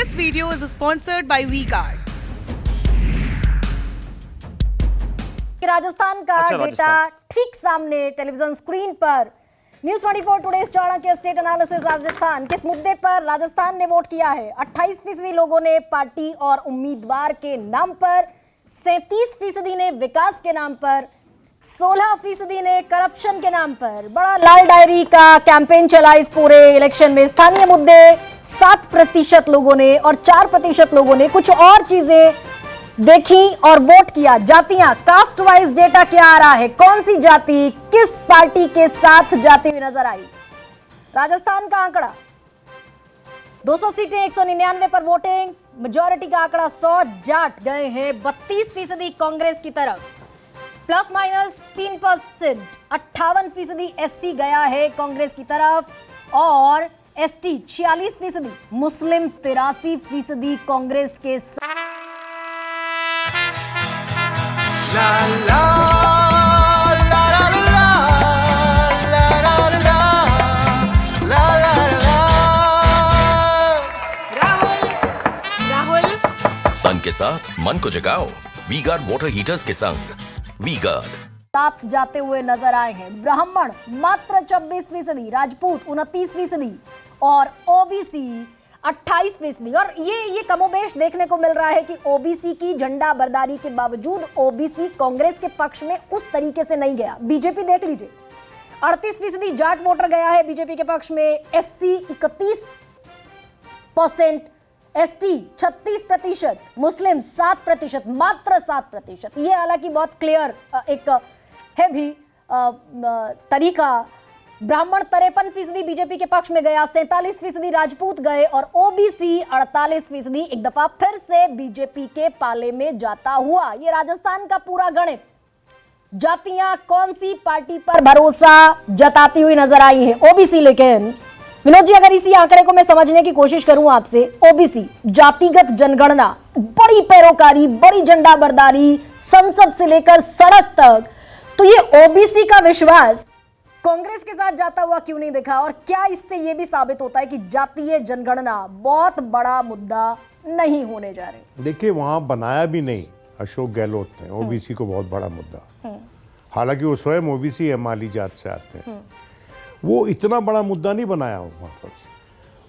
This video is sponsored by V-Guard. Rajasthan का data ठीक सामने टेलीविजन स्क्रीन पर news 24 today Chanakya state analysis Rajasthan. किस मुद्दे पर राजस्थान ने वोट किया है? 28% लोगों ने पार्टी और उम्मीदवार के नाम पर, 37% ने विकास के नाम पर, 16% ने करप्शन के नाम पर। बड़ा लाल डायरी का कैंपेन चला इस पूरे इलेक्शन में। स्थानीय मुद्दे 7% लोगों ने और 4% लोगों ने कुछ और चीजें देखी और वोट किया। जातियां, कास्ट वाइज डेटा क्या आ रहा है? कौन सी जाति किस पार्टी के साथ जाती हुई नजर आई? राजस्थान का आंकड़ा 200 सीटें 199 पर वोटिंग, मेजॉरिटी का आंकड़ा 100 जाट गए हैं 32% कांग्रेस की तरफ, प्लस माइनस 3%। 58% एससी गया है कांग्रेस की तरफ और एसटी 46%, मुस्लिम 83% कांग्रेस के साथ। La la la la la la la la la la Rahul तन के साथ मन को जगाओ वी-गार्ड वाटर हीटर्स के संग। वी-गार्ड साथ जाते हुए नजर आए हैं। ब्राह्मण मात्र 26%, राजपूत 29% और ओबीसी 28%। और ये कमोबेश देखने को मिल रहा है कि ओबीसी की झंडा बरदारी के बावजूद ओबीसी कांग्रेस के पक्ष में उस तरीके से नहीं गया। बीजेपी देख लीजिए, 38% जाट वोटर गया है बीजेपी के पक्ष में, एससी 31%, एसटी 36%, मुस्लिम 7%, मात्र 7%। ये हालांकि बहुत क्लियर एक है भी तरीका। ब्राह्मण 53% बीजेपी के पक्ष में गया, 47% राजपूत गए और ओबीसी 48% एक दफा फिर से बीजेपी के पाले में जाता हुआ। ये राजस्थान का पूरा गणित। जातियां कौन सी पार्टी पर भरोसा जताती हुई नजर आई है? ओबीसी। लेकिन विनोद जी, अगर इसी आंकड़े को मैं समझने की कोशिश करूं आपसे, ओबीसी जातिगत जनगणना, बड़ी पैरोकारी, बड़ी झंडा बरदारी, संसद से लेकर सड़क तक, तो ये ओबीसी का विश्वास कांग्रेस के साथ जाता हुआ क्यों नहीं दिखा? और क्या इससे यह भी साबित होता है कि जातीय जनगणना बहुत बड़ा मुद्दा नहीं होने जा रही? देखिए, वहां बनाया भी नहीं अशोक गहलोत ने ओबीसी को बहुत बड़ा मुद्दा। हालांकि वो स्वयं ओबीसी है, माली जात से आते हैं। वो इतना बड़ा मुद्दा नहीं बनाया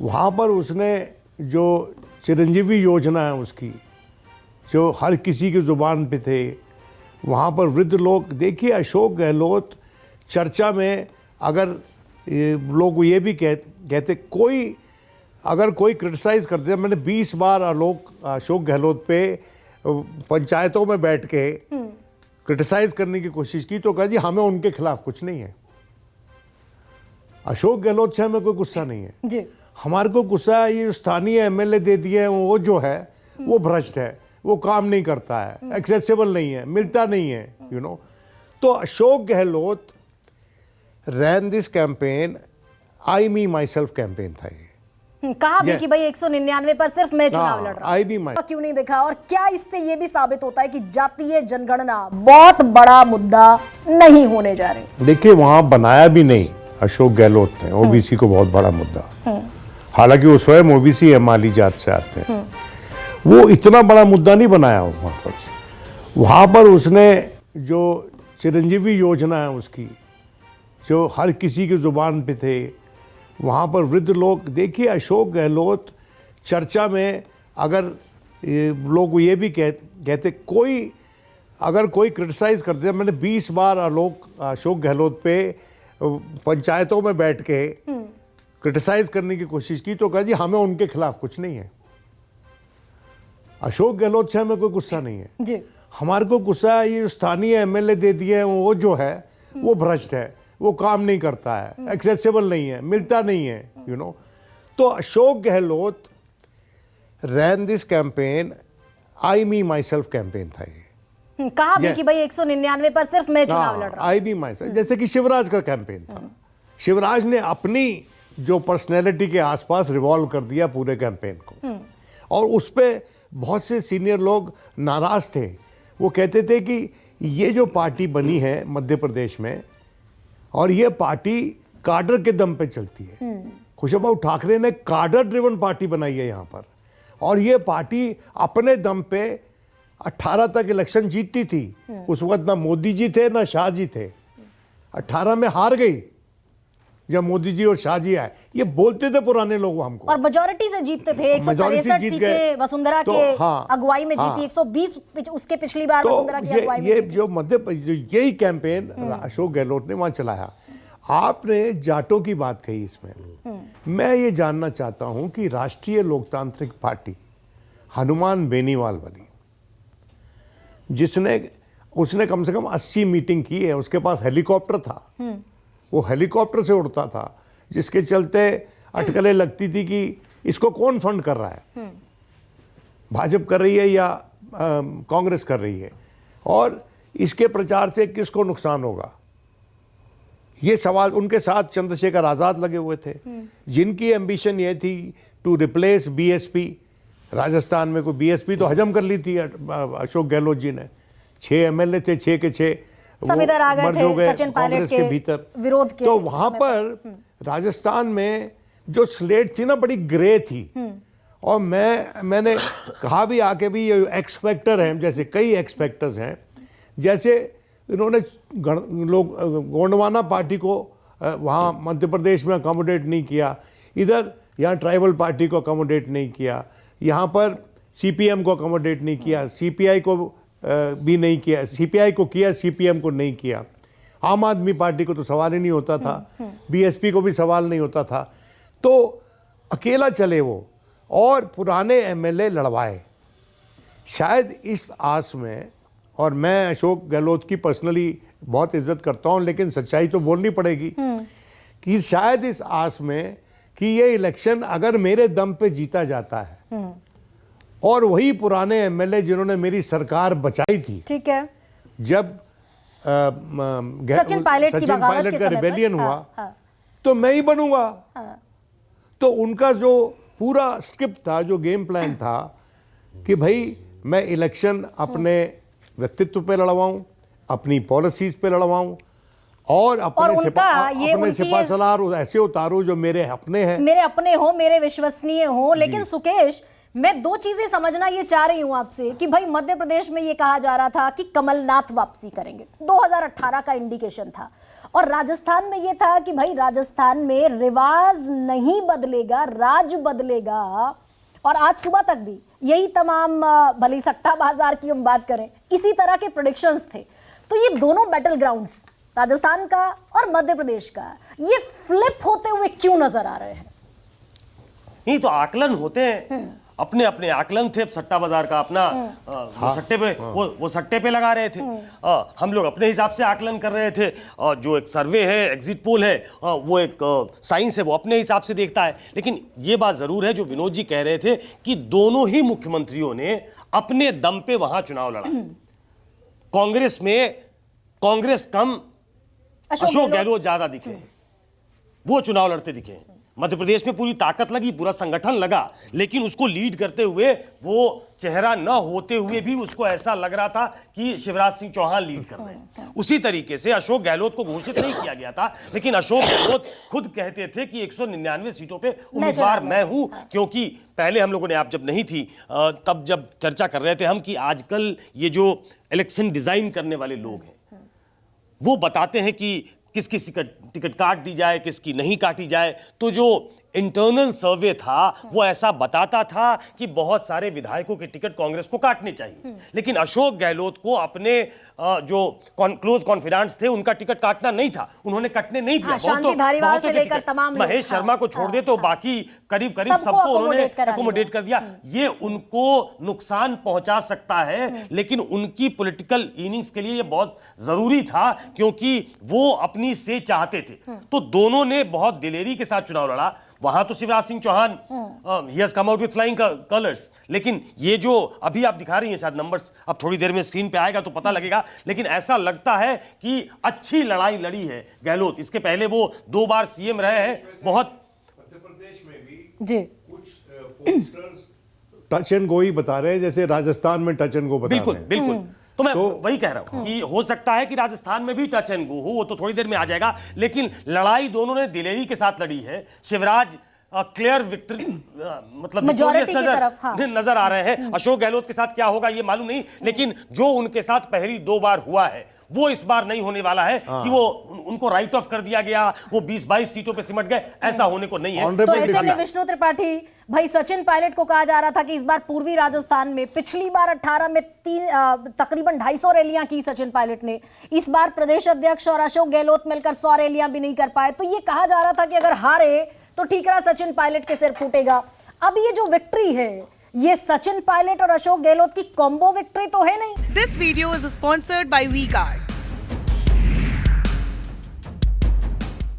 वहां पर उसने जो चिरंजीवी योजना है उसकी, जो हर किसी की जुबान पे थे, वहां पर वृद्ध लोग। देखिए, अशोक गहलोत चर्चा में, अगर लोग ये भी कहते, अगर कोई क्रिटिसाइज करते हैं, मैंने 20 बार अशोक गहलोत पे पंचायतों में बैठ के क्रिटिसाइज करने की कोशिश की, तो कहा जी हमें उनके खिलाफ कुछ नहीं है, अशोक गहलोत से हमें कोई गुस्सा नहीं है जी। हमारे को गुस्सा है ये स्थानीय एमएलए दे दिए हैं, वो जो है वो भ्रष्ट है, वो काम नहीं करता है, एक्सेसिबल नहीं है, मिलता नहीं है, यू नो। तो Ashok Gehlot ran this campaign, I me myself campaign था ये। कहा भी कि भाई 199 पर सिर्फ मैं चुनाव लड़ रहा हूं। क्यों नहीं देखा? और क्या इससे ये भी साबित होता है कि जातीय जनगणना बहुत बड़ा मुद्दा नहीं होने जा रही? देखिए, वहां बनाया भी नहीं अशोक गहलोत ने ओबीसी को बहुत बड़ा मुद्दा। हालांकि वो स्वयं ओबीसी है, माली जात से आते हैं। वो इतना बड़ा मुद्दा नहीं बनाया वहां पर उसने जो चिरंजीवी योजना है उसकी, जो हर किसी की जुबान पे थे, वहाँ पर वृद्ध लोग। देखिए, अशोक गहलोत चर्चा में, अगर लोग ये भी कहते, अगर कोई क्रिटिसाइज करते हैं, मैंने 20 बार अशोक गहलोत पे पंचायतों में बैठ के क्रिटिसाइज करने की कोशिश की, तो कहा जी हमें उनके खिलाफ कुछ नहीं है, अशोक गहलोत से हमें कोई गुस्सा नहीं है जी। हमारे को गुस्सा है ये स्थानीय एमएलए दे दिए हैं, वो जो है वो भ्रष्ट है, वो काम नहीं करता है, एक्सेसिबल नहीं है, मिलता नहीं है, यू नो। तो Ashok Gehlot ran this campaign, I me myself campaign था ये। कहा भी कि भाई 199 पर सिर्फ मैं चुनाव लड़ रहा हूं। आई बी माई सेल्फ, जैसे कि शिवराज का कैंपेन था। शिवराज ने अपनी जो पर्सनैलिटी के आसपास रिवॉल्व कर दिया पूरे कैंपेन को, और उस पर बहुत से सीनियर लोग नाराज थे। वो कहते थे कि ये जो पार्टी बनी है मध्य प्रदेश में, और ये पार्टी काडर के दम पे चलती है। खुशबू ठाकरे ने काडर ड्रिवन पार्टी बनाई है यहाँ पर। और ये पार्टी अपने दम पे 18 तक इलेक्शन जीतती थी। उस वक्त ना मोदी जी थे ना शाह जी थे। 18 में हार गई जब मोदी जी और शाह जी आए। ये बोलते थे पुराने लोग हमको, और मेजोरिटी से जीतते थे। 163 सीटें वसुंधरा तो के हाँ, अगुवाई में हाँ, जीती, 120 उसके पिछली बार तो वसुंधरा की अगुवाई में ये जीती। जो यही कैंपेन अशोक गहलोत ने वहां चलाया। आपने जाटों की बात कही इसमें, मैं ये जानना चाहता हूं कि राष्ट्रीय लोकतांत्रिक पार्टी हनुमान बेनीवाल वाली, उसने कम से कम 80 मीटिंग की है, उसके पास हेलीकॉप्टर था, वो हेलीकॉप्टर से उड़ता था, जिसके चलते अटकलें लगती थी कि इसको कौन फंड कर रहा है, भाजपा कर रही है या कांग्रेस कर रही है, और इसके प्रचार से किसको नुकसान होगा। ये सवाल उनके साथ चंद्रशेखर आजाद लगे हुए थे, जिनकी एम्बिशन ये थी टू रिप्लेस बीएसपी। राजस्थान में कोई बीएसपी तो हजम कर ली थी अशोक गहलोत जी ने। 6 एमएलए थे, 6 के 6 सब इधर आ गए थे सचिन पायलट कांग्रेस के भीतर विरोध के। तो वहां पर राजस्थान में जो स्लेट थी ना, बड़ी ग्रे थी। और मैंने कहा भी आके भी ये एक्स फैक्टर हैं, जैसे कई एक्स फैक्टर्स हैं, जैसे इन्होंने गोंडवाना पार्टी को वहाँ मध्य प्रदेश में अकोमोडेट नहीं किया, इधर यहाँ ट्राइबल पार्टी को अकोमोडेट नहीं किया, यहाँ पर सीपीएम को अकोमोडेट नहीं किया, सीपीआई को भी नहीं किया, सीपीआई को किया, सीपीएम को नहीं किया, आम आदमी पार्टी को तो सवाल ही नहीं होता था, बीएसपी को भी सवाल नहीं होता था, तो अकेला चले वो और पुराने एमएलए लड़वाए। शायद इस आस में, और मैं अशोक गहलोत की पर्सनली बहुत इज्जत करता हूं, लेकिन सच्चाई तो बोलनी पड़ेगी कि शायद इस आस में कि ये इलेक्शन अगर मेरे दम पे जीता जाता है और वही पुराने एमएलए जिन्होंने मेरी सरकार बचाई थी, ठीक है, जब सचिन पायलट का रिबेलियन हुआ, तो मैं ही बनूंगा। तो उनका जो पूरा स्क्रिप्ट था, जो गेम प्लान था कि भाई मैं इलेक्शन अपने व्यक्तित्व पे लड़वाऊं, अपनी पॉलिसीज पे लड़वाऊं, और अपने सिपा सलार ऐसे उतारूं जो मेरे अपने हैं, मेरे अपने हो, मेरे विश्वसनीय हो। लेकिन सुकेश, मैं 2 चीजें समझना ये चाह रही हूं आपसे कि भाई मध्य प्रदेश में ये कहा जा रहा था कि कमलनाथ वापसी करेंगे, 2018 का इंडिकेशन था, और राजस्थान में ये था कि भाई राजस्थान में रिवाज नहीं बदलेगा, राज बदलेगा। और आज सुबह तक भी यही तमाम, भली सट्टा बाजार की हम बात करें, इसी तरह के प्रेडिक्शंस थे। तो ये दोनों बैटल ग्राउंड्स, राजस्थान का और मध्य प्रदेश का, ये फ्लिप होते हुए क्यों नजर आ रहे हैं? नहीं तो आकलन होते हैं, अपने अपने आकलन थे। सट्टा बाजार का अपना वो सट्टे पे वो सट्टे पे लगा रहे थे, हम लोग अपने हिसाब से आकलन कर रहे थे। जो एक सर्वे है, एग्जिट पोल है, वो एक साइंस है, वो अपने हिसाब से देखता है। लेकिन ये बात जरूर है जो विनोद जी कह रहे थे कि दोनों ही मुख्यमंत्रियों ने अपने दम पे वहां चुनाव लड़ा। कांग्रेस में कांग्रेस कम, अशोक गहलोत ज्यादा दिखे, वो चुनाव लड़ते दिखे। मध्य प्रदेश में पूरी ताकत लगी, पूरा संगठन लगा, लेकिन उसको लीड करते हुए वो चेहरा न होते हुए भी उसको ऐसा लग रहा था कि शिवराज सिंह चौहान लीड कर रहे हैं। उसी तरीके से अशोक गहलोत को घोषित नहीं किया गया था, लेकिन अशोक गहलोत खुद कहते थे कि 199 सीटों पे उम्मीदवार मैं हूं। क्योंकि पहले हम लोगों ने, आप जब नहीं थी तब जब चर्चा कर रहे थे हम कि आजकल ये जो इलेक्शन डिजाइन करने वाले लोग हैं वो बताते हैं कि किसकी टिकट काट दी जाए, किसकी नहीं काटी जाए। तो जो इंटरनल सर्वे था वो ऐसा बताता था कि बहुत सारे विधायकों के टिकट कांग्रेस को काटने चाहिए, लेकिन अशोक गहलोत को अपने जो क्लोज कॉन्फिडेंट्स थे उनका टिकट काटना नहीं था, उन्होंने कटने नहीं दिया। शांति धारीवाल से लेकर तमाम महेश शर्मा को छोड़ दे तो बाकी करीब करीब सबको उन्होंने अकोमोडेट कर दिया। ये उनको नुकसान पहुंचा सकता है, लेकिन उनकी पॉलिटिकल इनिंग्स के लिए ये बहुत जरूरी था, क्योंकि वो अपनी से चाहते थे। तो दोनों ने बहुत दिलेरी के साथ चुनाव लड़ा। वहां तो शिवराज सिंह चौहान ही has come out with flying colours, लेकिन ये जो अभी आप दिखा रही हैं शायद नंबर्स, अब थोड़ी देर में स्क्रीन पे आएगा तो पता लगेगा, लेकिन ऐसा लगता है कि अच्छी लड़ाई लड़ी है गहलोत। इसके पहले वो 2 बार सीएम रहे हैं। बहुत मध्य प्रदेश में भी जी कुछ पोस्टर्स टच एंड गो ही बता रहे हैं, जैसे राजस्थान में टच एंड गो बता बिल्कुल रहे हैं। बिल्कुल। तो मैं वही कह रहा हूं कि हो सकता है कि राजस्थान में भी टच एंड गो हो, वो तो थोड़ी देर में आ जाएगा, लेकिन लड़ाई दोनों ने दिलेरी के साथ लड़ी है। शिवराज क्लियर विक्ट्री मतलब Majority victorious की तरफ, हाँ। नजर आ रहे हैं। अशोक गहलोत के साथ क्या होगा ये मालूम नहीं, लेकिन जो उनके साथ पहली 2 बार हुआ है वो इस बार नहीं होने वाला है कि वो उनको राइट ऑफ कर दिया गया, वो 20-22 सीटों पे सिमट गए, ऐसा होने को नहीं है। तो ऐसे में विष्णु त्रिपाठी भाई, सचिन पायलट को कहा जा रहा था कि इस बार पूर्वी राजस्थान में पिछली बार 18 में तकरीबन 250 रैलियां की सचिन पायलट ने, इस बार प्रदेश अध्यक्ष और अशोक गहलोत मिलकर 100 रैलियां भी नहीं कर पाए। तो ये कहा जा रहा था कि अगर हारे तो ठीकरा सचिन पायलट के सिर फूटेगा। अब ये जो विक्ट्री है ये सचिन पायलट और अशोक गहलोत की कॉम्बो विक्ट्री तो है नहीं। This video is sponsored by WeGuard.